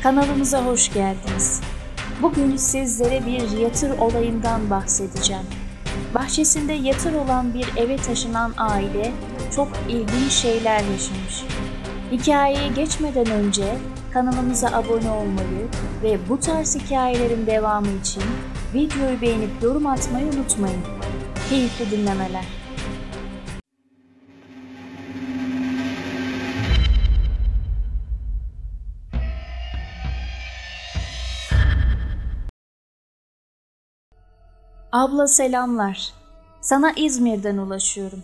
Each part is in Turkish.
Kanalımıza hoş geldiniz. Bugün sizlere bir yatır olayından bahsedeceğim. Bahçesinde yatır olan bir eve taşınan aile çok ilginç şeyler yaşamış. Hikayeye geçmeden önce kanalımıza abone olmayı ve bu tarz hikayelerin devamı için videoyu beğenip yorum atmayı unutmayın. Keyifli dinlemeler. Abla selamlar. Sana İzmir'den ulaşıyorum.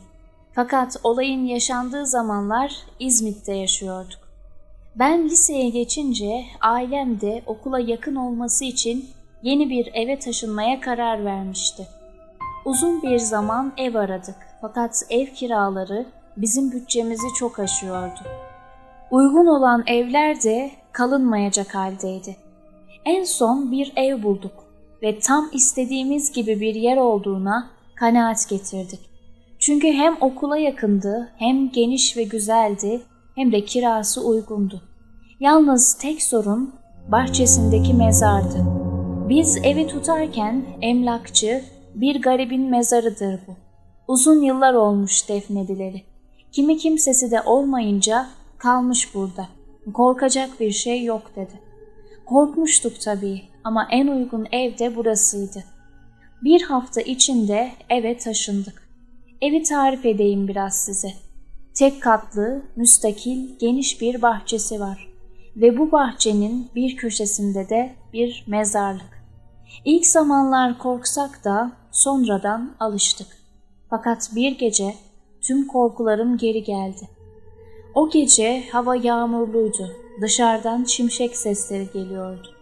Fakat olayın yaşandığı zamanlar İzmit'te yaşıyorduk. Ben liseye geçince ailem de okula yakın olması için yeni bir eve taşınmaya karar vermişti. Uzun bir zaman ev aradık fakat ev kiraları bizim bütçemizi çok aşıyordu. Uygun olan evler de kalınmayacak haldeydi. En son bir ev bulduk ve tam istediğimiz gibi bir yer olduğuna kanaat getirdik. Çünkü hem okula yakındı, hem geniş ve güzeldi, hem de kirası uygundu. Yalnız tek sorun bahçesindeki mezardı. Biz evi tutarken emlakçı, bir garibin mezarıdır bu. Uzun yıllar olmuş defnedileri. Kimi kimsesi de olmayınca kalmış burada. Korkacak bir şey yok dedi. Korkmuştuk tabii ama en uygun ev de burasıydı. Bir hafta içinde eve taşındık. Evi tarif edeyim biraz size. Tek katlı, müstakil, geniş bir bahçesi var. Ve bu bahçenin bir köşesinde de bir mezarlık. İlk zamanlar korksak da sonradan alıştık. Fakat bir gece tüm korkularım geri geldi. O gece hava yağmurluydu. Dışarıdan şimşek sesleri geliyordu.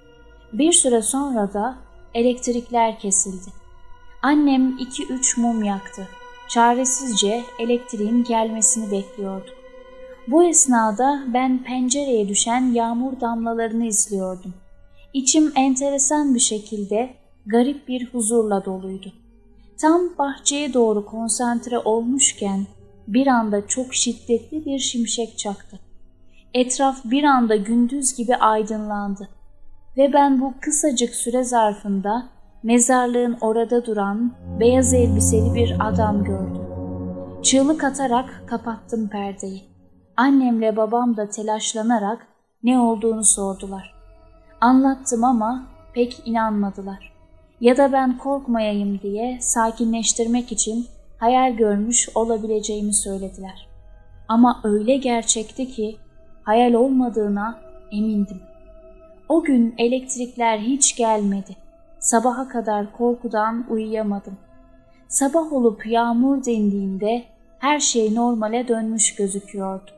Bir süre sonra da elektrikler kesildi. Annem 2-3 mum yaktı. Çaresizce elektriğin gelmesini bekliyorduk. Bu esnada ben pencereye düşen yağmur damlalarını izliyordum. İçim enteresan bir şekilde garip bir huzurla doluydu. Tam bahçeye doğru konsantre olmuşken bir anda çok şiddetli bir şimşek çaktı. Etraf bir anda gündüz gibi aydınlandı ve ben bu kısacık süre zarfında mezarlığın orada duran beyaz elbiseli bir adam gördüm. Çığlık atarak kapattım perdeyi. Annemle babam da telaşlanarak ne olduğunu sordular. Anlattım ama pek inanmadılar. Ya da ben korkmayayım diye sakinleştirmek için hayal görmüş olabileceğimi söylediler. Ama öyle gerçekti ki hayal olmadığına emindim. O gün elektrikler hiç gelmedi. Sabaha kadar korkudan uyuyamadım. Sabah olup yağmur dindiğinde her şey normale dönmüş gözüküyordu.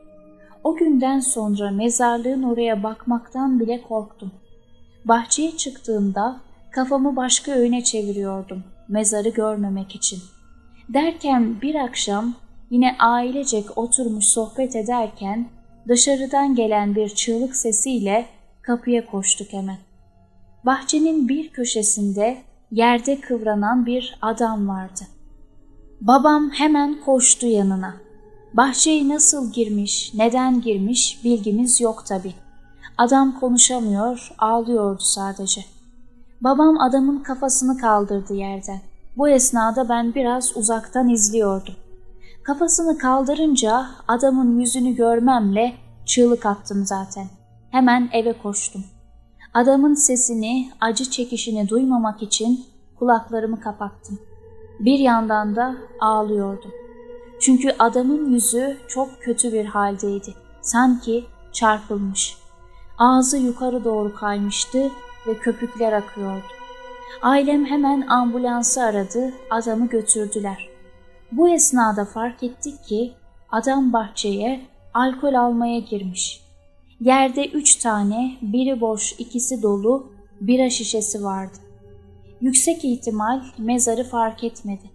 O günden sonra mezarlığın oraya bakmaktan bile korktum. Bahçeye çıktığımda kafamı başka yöne çeviriyordum mezarı görmemek için. Derken bir akşam yine ailecek oturmuş sohbet ederken dışarıdan gelen bir çığlık sesiyle kapıya koştuk hemen. Bahçenin bir köşesinde yerde kıvranan bir adam vardı. Babam hemen koştu yanına. Bahçeye nasıl girmiş, neden girmiş bilgimiz yok tabii. Adam konuşamıyor, ağlıyordu sadece. Babam adamın kafasını kaldırdı yerden. Bu esnada ben biraz uzaktan izliyordum. Kafasını kaldırınca adamın yüzünü görmemle çığlık attım zaten. Hemen eve koştum. Adamın sesini, acı çekişini duymamak için kulaklarımı kapattım. Bir yandan da ağlıyordum. Çünkü adamın yüzü çok kötü bir haldeydi. Sanki çarpılmış. Ağzı yukarı doğru kaymıştı ve köpükler akıyordu. Ailem hemen ambulansı aradı, adamı götürdüler. Bu esnada fark ettik ki adam bahçeye alkol almaya girmiş. Yerde 3 tane, biri boş, ikisi dolu bira şişesi vardı. Yüksek ihtimal mezarı fark etmedi.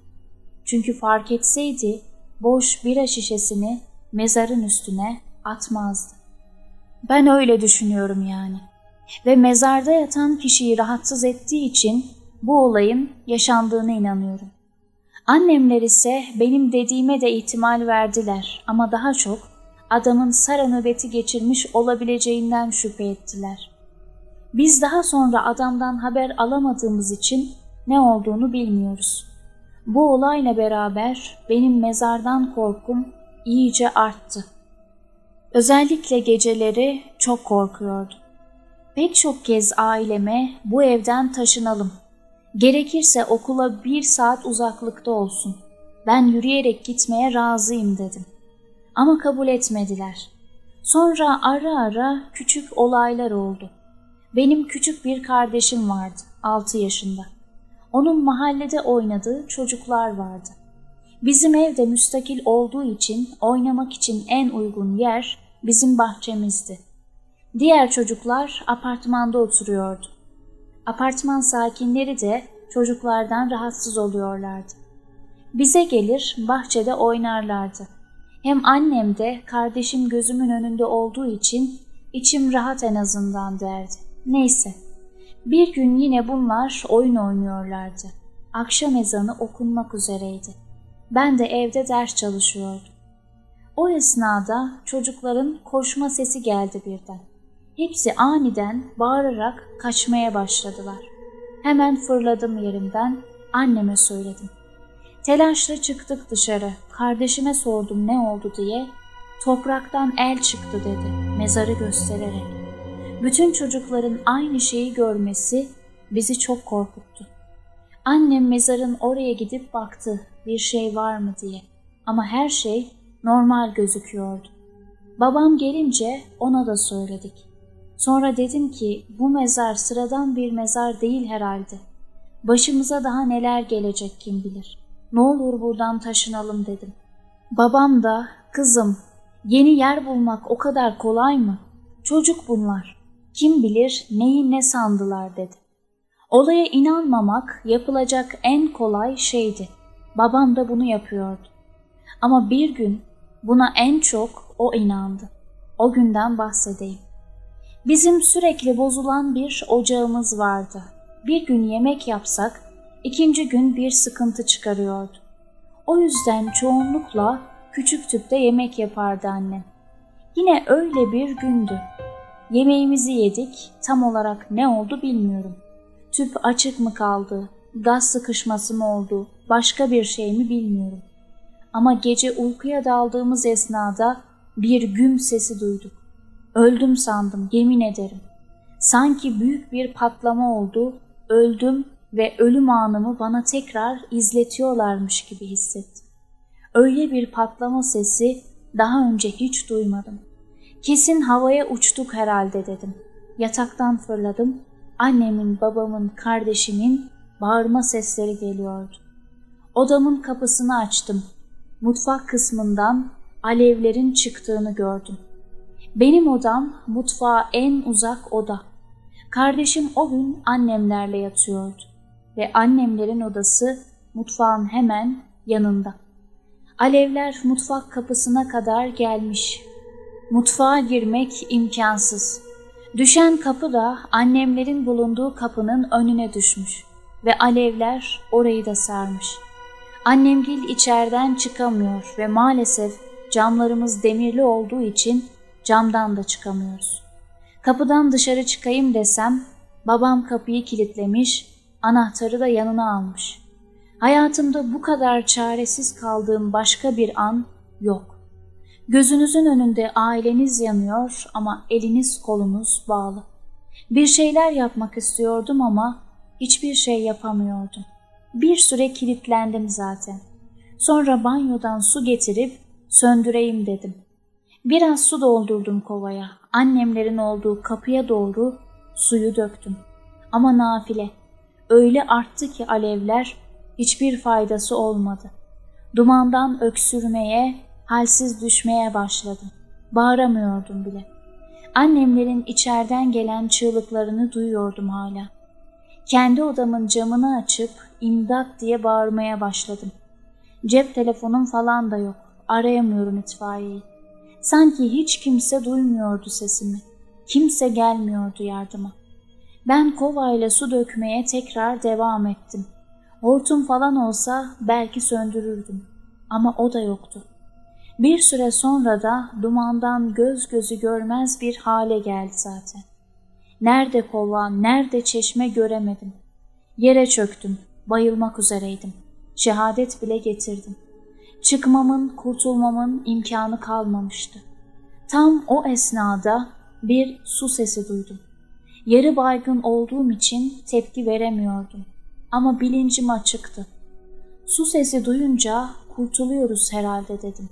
Çünkü fark etseydi boş bira şişesini mezarın üstüne atmazdı. Ben öyle düşünüyorum yani. Ve mezarda yatan kişiyi rahatsız ettiği için bu olayın yaşandığına inanıyorum. Annemler ise benim dediğime de ihtimal verdiler ama daha çok adamın sara nöbeti geçirmiş olabileceğinden şüphe ettiler. Biz daha sonra adamdan haber alamadığımız için ne olduğunu bilmiyoruz. Bu olayla beraber benim mezardan korkum iyice arttı. Özellikle geceleri çok korkuyordum. Pek çok kez aileme bu evden taşınalım. Gerekirse okula 1 saat uzaklıkta olsun. Ben yürüyerek gitmeye razıyım dedim. Ama kabul etmediler. Sonra ara ara küçük olaylar oldu. Benim küçük bir kardeşim vardı, 6 yaşında. Onun mahallede oynadığı çocuklar vardı. Bizim evde müstakil olduğu için oynamak için en uygun yer bizim bahçemizdi. Diğer çocuklar apartmanda oturuyordu. Apartman sakinleri de çocuklardan rahatsız oluyorlardı. Bize gelir bahçede oynarlardı. Hem annem de kardeşim gözümün önünde olduğu için içim rahat en azından derdi. Neyse, bir gün yine bunlar oyun oynuyorlardı. Akşam ezanı okunmak üzereydi. Ben de evde ders çalışıyordum. O esnada çocukların koşma sesi geldi birden. Hepsi aniden bağırarak kaçmaya başladılar. Hemen fırladım yerimden, anneme söyledim. Telaşla çıktık dışarı, kardeşime sordum ne oldu diye. Topraktan el çıktı dedi, mezarı göstererek. Bütün çocukların aynı şeyi görmesi bizi çok korkuttu. Annem mezarın oraya gidip baktı, bir şey var mı diye. Ama her şey normal gözüküyordu. Babam gelince ona da söyledik. Sonra dedim ki bu mezar sıradan bir mezar değil herhalde. Başımıza daha neler gelecek kim bilir. Ne olur buradan taşınalım dedim. Babam da kızım yeni yer bulmak o kadar kolay mı? Çocuk bunlar. Kim bilir neyi ne sandılar dedi. Olaya inanmamak yapılacak en kolay şeydi. Babam da bunu yapıyordu. Ama bir gün buna en çok o inandı. O günden bahsedeyim. Bizim sürekli bozulan bir ocağımız vardı. Bir gün yemek yapsak, ikinci gün bir sıkıntı çıkarıyordu. O yüzden çoğunlukla küçük tüpte yemek yapardı annem. Yine öyle bir gündü. Yemeğimizi yedik, tam olarak ne oldu bilmiyorum. Tüp açık mı kaldı, gaz sıkışması mı oldu, başka bir şey mi bilmiyorum. Ama gece uykuya daldığımız esnada bir güm sesi duyduk. Öldüm sandım, yemin ederim. Sanki büyük bir patlama oldu, öldüm ve ölüm anımı bana tekrar izletiyorlarmış gibi hissettim. Öyle bir patlama sesi daha önce hiç duymadım. Kesin havaya uçtuk herhalde dedim. Yataktan fırladım, annemin, babamın, kardeşimin bağırma sesleri geliyordu. Odamın kapısını açtım. Mutfak kısmından alevlerin çıktığını gördüm. Benim odam mutfağa en uzak oda. Kardeşim o gün annemlerle yatıyordu ve annemlerin odası mutfağın hemen yanında. Alevler mutfak kapısına kadar gelmiş. Mutfağa girmek imkansız. Düşen kapı da annemlerin bulunduğu kapının önüne düşmüş ve alevler orayı da sarmış. Annemgil içeriden çıkamıyor ve maalesef camlarımız demirli olduğu için camdan da çıkamıyoruz. Kapıdan dışarı çıkayım desem babam kapıyı kilitlemiş, anahtarı da yanına almış. Hayatımda bu kadar çaresiz kaldığım başka bir an yok. Gözünüzün önünde aileniz yanıyor ama eliniz kolunuz bağlı. Bir şeyler yapmak istiyordum ama hiçbir şey yapamıyordum. Bir süre kilitlendim zaten. Sonra banyodan su getirip söndüreyim dedim. Biraz su doldurdum kovaya. Annemlerin olduğu kapıya doğru suyu döktüm. Ama nafile. Öyle arttı ki alevler hiçbir faydası olmadı. Dumandan öksürmeye, halsiz düşmeye başladım. Bağıramıyordum bile. Annemlerin içeriden gelen çığlıklarını duyuyordum hala. Kendi odamın camını açıp imdat diye bağırmaya başladım. Cep telefonum falan da yok. Arayamıyorum itfaiyeyi. Sanki hiç kimse duymuyordu sesimi. Kimse gelmiyordu yardıma. Ben kovayla su dökmeye tekrar devam ettim. Hortum falan olsa belki söndürürdüm. Ama o da yoktu. Bir süre sonra da dumandan göz gözü görmez bir hale geldi zaten. Nerede kova, nerede çeşme göremedim. Yere çöktüm, bayılmak üzereydim. Şehadet bile getirdim. Çıkmamın, kurtulmamın imkanı kalmamıştı. Tam o esnada bir su sesi duydum. Yarı baygın olduğum için tepki veremiyordum. Ama bilincim açıktı. Su sesi duyunca kurtuluyoruz herhalde dedim.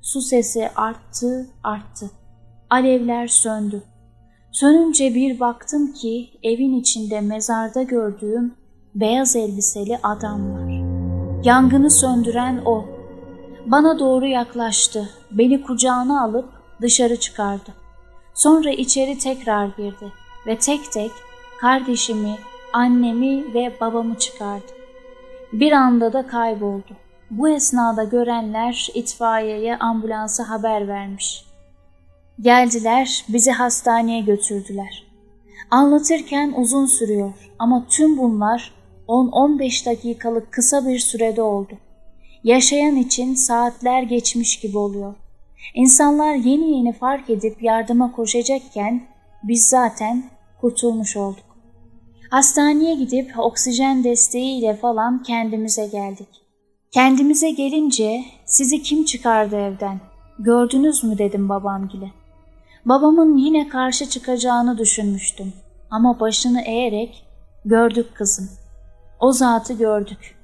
Su sesi arttı, arttı. Alevler söndü. Sönünce bir baktım ki evin içinde mezarda gördüğüm beyaz elbiseli adam var. Yangını söndüren o. Bana doğru yaklaştı. Beni kucağına alıp dışarı çıkardı. Sonra içeri tekrar girdi ve tek tek kardeşimi, annemi ve babamı çıkardı. Bir anda da kayboldu. Bu esnada görenler itfaiyeye, ambulansa haber vermiş. Geldiler, bizi hastaneye götürdüler. Anlatırken uzun sürüyor ama tüm bunlar 10-15 dakikalık kısa bir sürede oldu. Yaşayan için saatler geçmiş gibi oluyor. İnsanlar yeni yeni fark edip yardıma koşacakken biz zaten kurtulmuş olduk. Hastaneye gidip oksijen desteğiyle falan kendimize geldik. Kendimize gelince sizi kim çıkardı evden? Gördünüz mü dedim babamgile. Babamın yine karşı çıkacağını düşünmüştüm. Ama başını eğerek gördük kızım. O zatı gördük.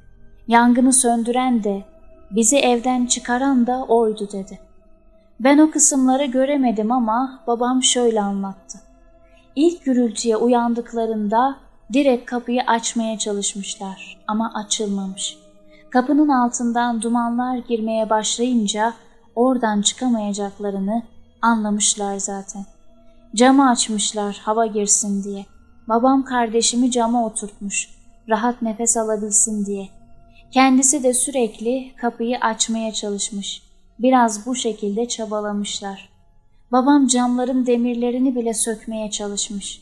Yangını söndüren de bizi evden çıkaran da oydu dedi. Ben o kısımları göremedim ama babam şöyle anlattı. İlk gürültüye uyandıklarında direkt kapıyı açmaya çalışmışlar ama açılmamış. Kapının altından dumanlar girmeye başlayınca oradan çıkamayacaklarını anlamışlar zaten. Camı açmışlar hava girsin diye. Babam kardeşimi cama oturtmuş, rahat nefes alabilsin diye. Kendisi de sürekli kapıyı açmaya çalışmış. Biraz bu şekilde çabalamışlar. Babam camların demirlerini bile sökmeye çalışmış.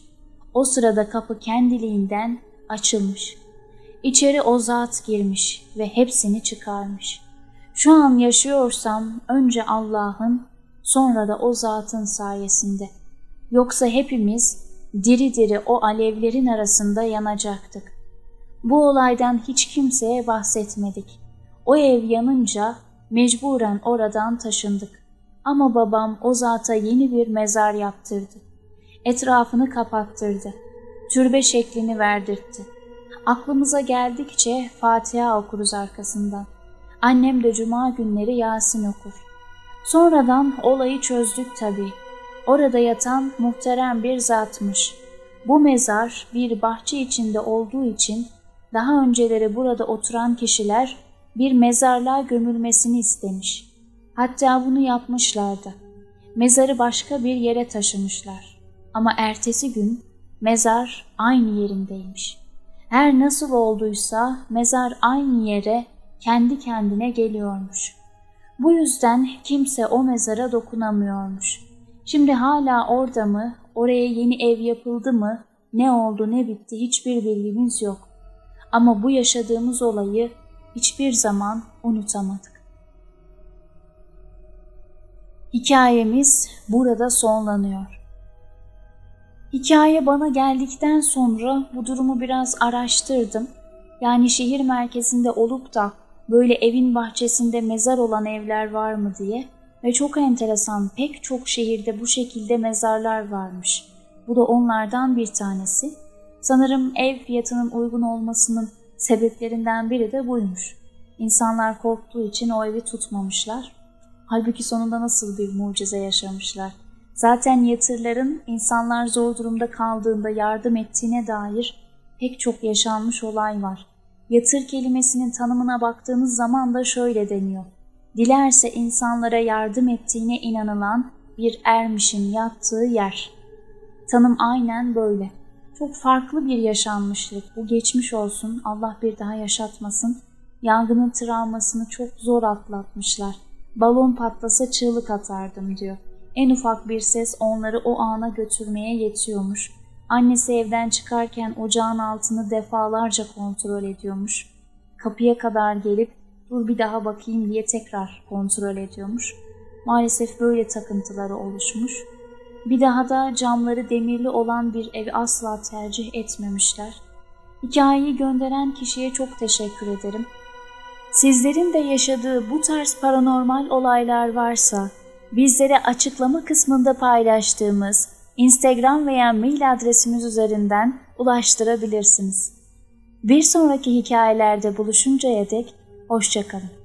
O sırada kapı kendiliğinden açılmış. İçeri o zat girmiş ve hepsini çıkarmış. Şu an yaşıyorsam önce Allah'ın, sonra da o zatın sayesinde. Yoksa hepimiz diri diri o alevlerin arasında yanacaktık. Bu olaydan hiç kimseye bahsetmedik. O ev yanınca mecburen oradan taşındık. Ama babam o zata yeni bir mezar yaptırdı. Etrafını kapattırdı. Türbe şeklini verdirtti. Aklımıza geldikçe Fatiha okuruz arkasından. Annem de cuma günleri Yasin okur. Sonradan olayı çözdük tabii. Orada yatan muhterem bir zatmış. Bu mezar bir bahçe içinde olduğu için daha önceleri burada oturan kişiler bir mezarlığa gömülmesini istemiş. Hatta bunu yapmışlardı. Mezarı başka bir yere taşımışlar. Ama ertesi gün mezar aynı yerindeymiş. Her nasıl olduysa mezar aynı yere kendi kendine geliyormuş. Bu yüzden kimse o mezara dokunamıyormuş. Şimdi hala orada mı, oraya yeni ev yapıldı mı, ne oldu ne bitti hiçbir bilgimiz yok. Ama bu yaşadığımız olayı hiçbir zaman unutamadık. Hikayemiz burada sonlanıyor. Hikaye bana geldikten sonra bu durumu biraz araştırdım. Yani şehir merkezinde olup da böyle evin bahçesinde mezar olan evler var mı diye. Ve çok enteresan, pek çok şehirde bu şekilde mezarlar varmış. Bu da onlardan bir tanesi. Sanırım ev fiyatının uygun olmasının sebeplerinden biri de buymuş. İnsanlar korktuğu için o evi tutmamışlar. Halbuki sonunda nasıl bir mucize yaşamışlar. Zaten yatırların insanlar zor durumda kaldığında yardım ettiğine dair pek çok yaşanmış olay var. Yatır kelimesinin tanımına baktığınız zaman da şöyle deniyor. Dilerse insanlara yardım ettiğine inanılan bir ermişin yattığı yer. Tanım aynen böyle. Çok farklı bir yaşanmışlık. Bu geçmiş olsun, Allah bir daha yaşatmasın. Yangının travmasını çok zor atlatmışlar. Balon patlasa çığlık atardım diyor. En ufak bir ses onları o ana götürmeye yetiyormuş. Annesi evden çıkarken ocağın altını defalarca kontrol ediyormuş. Kapıya kadar gelip dur bir daha bakayım diye tekrar kontrol ediyormuş. Maalesef böyle takıntıları oluşmuş. Bir daha da camları demirli olan bir ev asla tercih etmemişler. Hikayeyi gönderen kişiye çok teşekkür ederim. Sizlerin de yaşadığı bu tarz paranormal olaylar varsa bizlere açıklama kısmında paylaştığımız Instagram veya mail adresimiz üzerinden ulaştırabilirsiniz. Bir sonraki hikayelerde buluşuncaya dek hoşça kalın.